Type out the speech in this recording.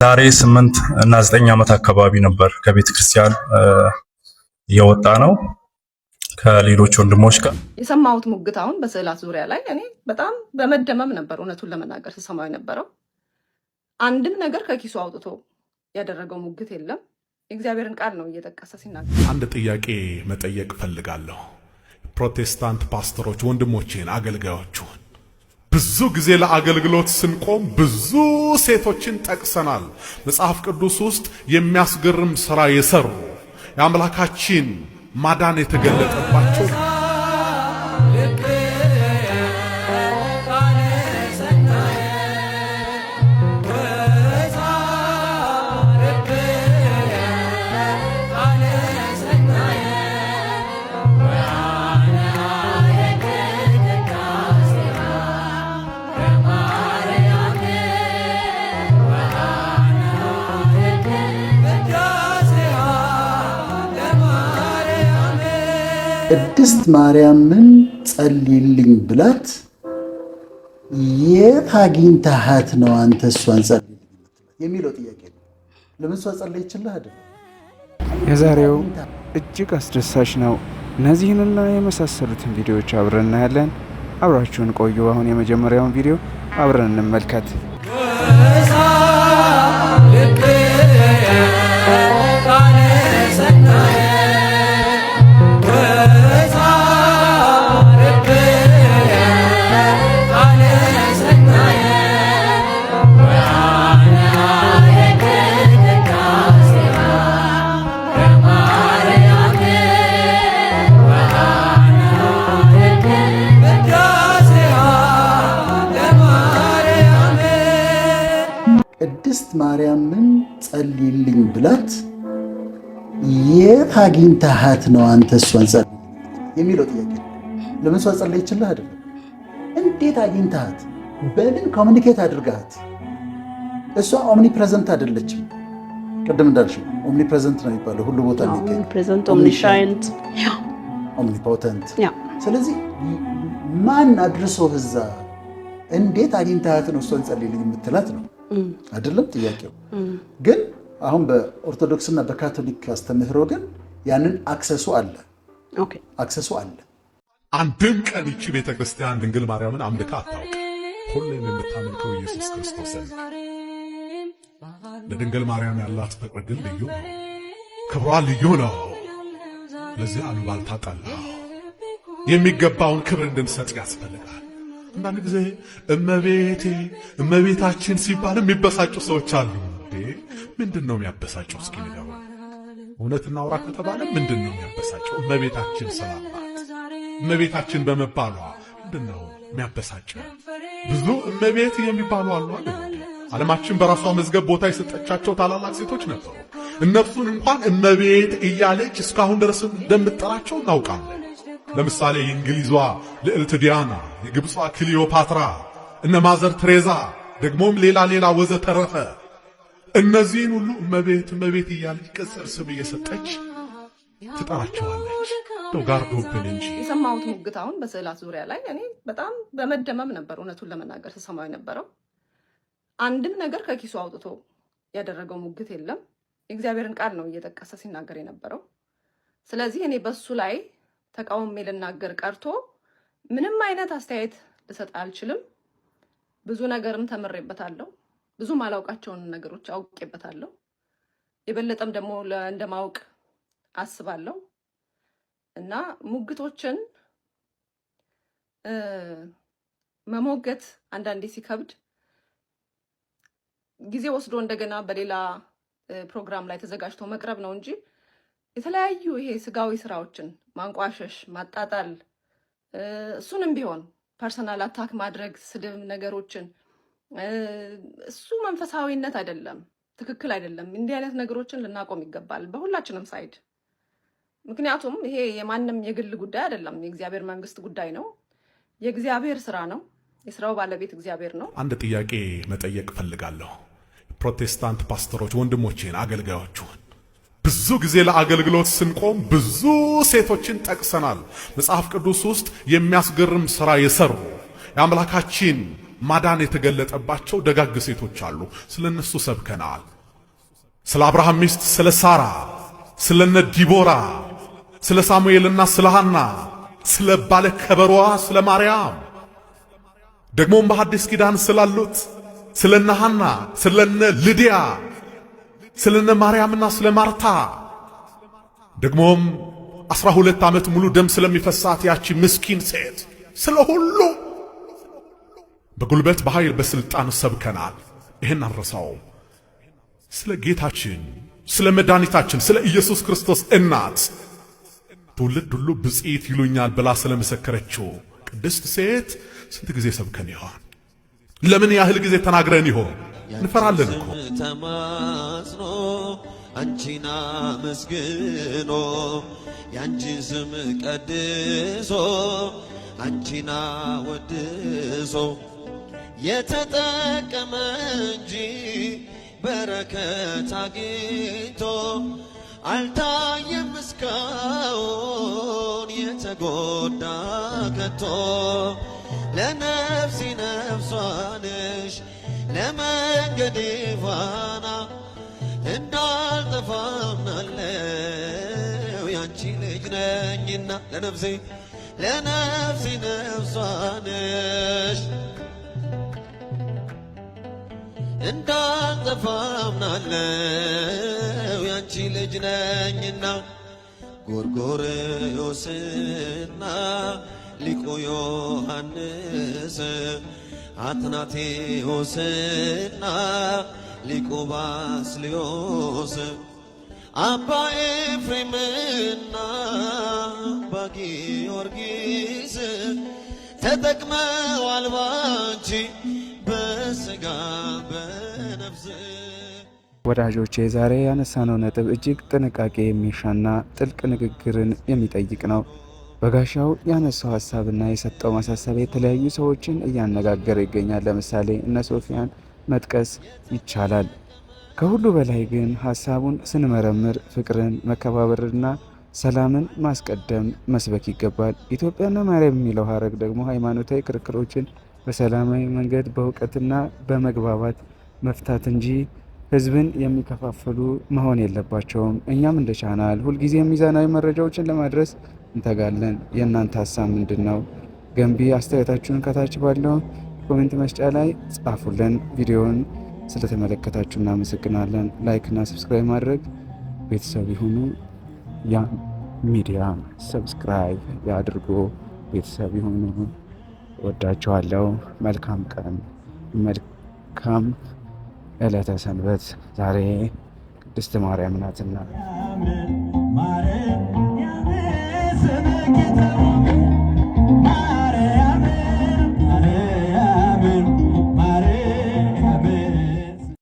ዛሬ 8 እና 9 ዓመት አካባቢ ነበር ከቤተ ክርስቲያን የወጣ ነው ከሌሎች ወንድሞች ጋር የሰማሁት ሙግት አሁን በስዕላት ዙሪያ ላይ እኔ በጣም በመደመም ነበር እውነቱን ለመናገር ስሰማው የነበረው። አንድም ነገር ከኪሱ አውጥቶ ያደረገው ሙግት የለም። የእግዚአብሔርን ቃል ነው እየጠቀሰ ሲናገር። አንድ ጥያቄ መጠየቅ ፈልጋለሁ። ፕሮቴስታንት ፓስተሮች ወንድሞቼን፣ አገልጋዮቹን ብዙ ጊዜ ለአገልግሎት ስንቆም ብዙ ሴቶችን ጠቅሰናል። መጽሐፍ ቅዱስ ውስጥ የሚያስገርም ሥራ የሰሩ የአምላካችን ማዳን የተገለጠባቸው ቅድስት ማርያምን ጸልይልኝ ብላት የት አግኝተሃት ነው አንተ እሷን ጸልይልኝ የሚለው ጥያቄ ነው። ለምን እሷ ጸለየችልህ አይደል? የዛሬው እጅግ አስደሳች ነው። እነዚህንና የመሳሰሉትን ቪዲዮዎች አብረን እናያለን። አብራችሁን ቆዩ። አሁን የመጀመሪያውን ቪዲዮ አብረን እንመልከት። ቅድስት ማርያምን ጸልይልኝ ብላት የት አግኝተሃት ነው አንተ እሷን ጸልይልኝ የሚለው ጥያቄ ነው። ለምን እሷ ጸለየችልህ አይደል? እንዴት አግኝተሃት? በምን ኮሚኒኬት አድርጋት? እሷ ኦምኒ ፕሬዘንት አይደለችም። ቅድም እንዳልሽው ኦምኒ ፕሬዘንት ነው የሚባለው፣ ሁሉ ቦታ የሚገኝ ኦምኒሻይንት፣ ኦምኒፖተንት። ስለዚህ ማን አድርሶ እዛ እንዴት አግኝተሃት ነው እሷን ጸልይልኝ የምትላት ነው አይደለም ጥያቄው። ግን አሁን በኦርቶዶክስና በካቶሊክ አስተምህሮ ግን ያንን አክሰሱ አለ። ኦኬ አክሰሱ አለ። አንድም ቀን ይቺ ቤተክርስቲያን ድንግል ማርያምን አምልካ አታውቅ። ሁሌም የምታመልከው ኢየሱስ ክርስቶስን። ለድንግል ማርያም ያላት ፍቅር ግን ልዩ ነው። ክብሯ ልዩ ነው። ለዚህ አሉባልታ ጠላ የሚገባውን ክብር እንድንሰጥ ያስፈልጋል። አንዳንድ ጊዜ እመቤቴ እመቤታችን ሲባል የሚበሳጩ ሰዎች አሉ። ምንድን ነው የሚያበሳጨው? እስኪ ንገሩ። እውነት እናውራ ከተባለ ምንድን ነው የሚያበሳጨው? እመቤታችን ስላላት እመቤታችን በመባሏ ምንድን ነው የሚያበሳጨው? ብዙ እመቤት የሚባሉ አሉ አይደል? ዓለማችን በራሷ መዝገብ ቦታ የሰጠቻቸው ታላላቅ ሴቶች ነበሩ። እነሱን እንኳን እመቤት እያለች እስካሁን ድረስ እንደምትጠራቸው እናውቃለን። ለምሳሌ የእንግሊዟ ልዕልት ዲያና፣ የግብጿ ክሊዮፓትራ፣ እነ ማዘር ትሬዛ፣ ደግሞም ሌላ ወዘተረፈ። እነዚህን ሁሉ እመቤት እመቤት እያለች ቅጽል ስም እየሰጠች ትጠራቸዋለች። ደው ጋርዶብን እንጂ። የሰማሁት ሙግት አሁን በስዕላት ዙሪያ ላይ እኔ በጣም በመደመም ነበር እውነቱን ለመናገር ስሰማው የነበረው። አንድም ነገር ከኪሱ አውጥቶ ያደረገው ሙግት የለም። የእግዚአብሔርን ቃል ነው እየጠቀሰ ሲናገር የነበረው። ስለዚህ እኔ በሱ ላይ ተቃውሜ ልናገር ቀርቶ ምንም አይነት አስተያየት ልሰጥ አልችልም። ብዙ ነገርም ተምሬበታለሁ። ብዙ ማላውቃቸውን ነገሮች አውቄበታለሁ። የበለጠም ደግሞ እንደማውቅ አስባለሁ እና ሙግቶችን መሞገት አንዳንዴ ሲከብድ ጊዜ ወስዶ እንደገና በሌላ ፕሮግራም ላይ ተዘጋጅቶ መቅረብ ነው እንጂ የተለያዩ ይሄ ስጋዊ ስራዎችን ማንቋሸሽ፣ ማጣጣል፣ እሱንም ቢሆን ፐርሰናል አታክ ማድረግ፣ ስድብ ነገሮችን እሱ መንፈሳዊነት አይደለም፣ ትክክል አይደለም። እንዲህ አይነት ነገሮችን ልናቆም ይገባል በሁላችንም ሳይድ። ምክንያቱም ይሄ የማንም የግል ጉዳይ አይደለም፣ የእግዚአብሔር መንግስት ጉዳይ ነው። የእግዚአብሔር ስራ ነው። የስራው ባለቤት እግዚአብሔር ነው። አንድ ጥያቄ መጠየቅ ፈልጋለሁ። ፕሮቴስታንት ፓስተሮች ወንድሞቼን፣ አገልጋዮቹን ብዙ ጊዜ ለአገልግሎት ስንቆም ብዙ ሴቶችን ጠቅሰናል። መጽሐፍ ቅዱስ ውስጥ የሚያስገርም ሥራ የሰሩ የአምላካችን ማዳን የተገለጠባቸው ደጋግ ሴቶች አሉ። ስለነሱ ሰብከናል። ስለ አብርሃም ሚስት ስለ ሳራ፣ ስለነ ዲቦራ፣ ስለ ሳሙኤልና ስለ ሐና፣ ስለ ባለ ከበሮዋ ስለ ማርያም፣ ደግሞም በሐዲስ ኪዳን ስላሉት ስለነ ሐና፣ ስለነ ልዲያ፣ ስለነ ማርያምና ስለ ማርታ፣ ደግሞም 12 ዓመት ሙሉ ደም ስለሚፈሳት ያቺ ምስኪን ሴት፣ ስለ ሁሉ በጉልበት በኃይል በስልጣን ሰብከናል። ይሄን አረሳው። ስለ ጌታችን ስለ መድኃኒታችን ስለ ኢየሱስ ክርስቶስ እናት ትውልድ ሁሉ ብፅዕት ይሉኛል ብላ ስለመሰከረችው ቅድስት ሴት ስንት ጊዜ ሰብከን ይሆን? ለምን ያህል ጊዜ ተናግረን ይሆን? እንፈራለን እኮ። ተማጽኖ አንቺና መስግኖ ያንቺን ስም ቀድሶ አንቺና ወድሶ የተጠቀመ እንጂ በረከት አግኝቶ አልታየም እስካሁን የተጎዳ ከቶ። ለነፍሲ ነፍሷንሽ ለመንገዴ ፋና እንዳልጠፋምናለው ያንቺ ልጅ ነኝና። ለነፍሲ ነፍሷንሽ እንዳልጠፋምናለው ያንቺ ልጅ ነኝና። ጎርጎርዮስና ሊቁ ዮሐንስ አትናቴዎስና ሊቁ ባስልዮስ አባ ኤፍሬምና አባ ጊዮርጊስ ተጠቅመዋል ባንቺ በሥጋ በነፍስ። ወዳጆቼ ዛሬ ያነሳነው ነጥብ እጅግ ጥንቃቄ የሚሻና ጥልቅ ንግግርን የሚጠይቅ ነው። በጋሻው ያነሳው ሐሳብና የሰጠው ማሳሰቢያ የተለያዩ ሰዎችን እያነጋገረ ይገኛል። ለምሳሌ እነ ሶፊያን መጥቀስ ይቻላል። ከሁሉ በላይ ግን ሐሳቡን ስንመረምር ፍቅርን፣ መከባበርና ሰላምን ማስቀደም መስበክ ይገባል። ኢትዮጵያና ማርያም የሚለው ሐረግ ደግሞ ሃይማኖታዊ ክርክሮችን በሰላማዊ መንገድ በእውቀትና በመግባባት መፍታት እንጂ ሕዝብን የሚከፋፍሉ መሆን የለባቸውም። እኛም እንደ ቻናል ሁልጊዜ ሚዛናዊ መረጃዎችን ለማድረስ እንተጋለን። የእናንተ ሐሳብ ምንድን ነው? ገንቢ አስተያየታችሁን ከታች ባለው ኮሜንት መስጫ ላይ ጻፉልን። ቪዲዮውን ስለተመለከታችሁ እናመሰግናለን። ላይክ እና ሰብስክራይብ ማድረግ ቤተሰብ ይሁኑ። ያን ሚዲያ ሰብስክራይብ ያድርጉ፣ ቤተሰብ ይሁኑ። ወዳችኋለሁ። መልካም ቀን፣ መልካም ዕለተ ሰንበት። ዛሬ ቅድስት ማርያም ናትና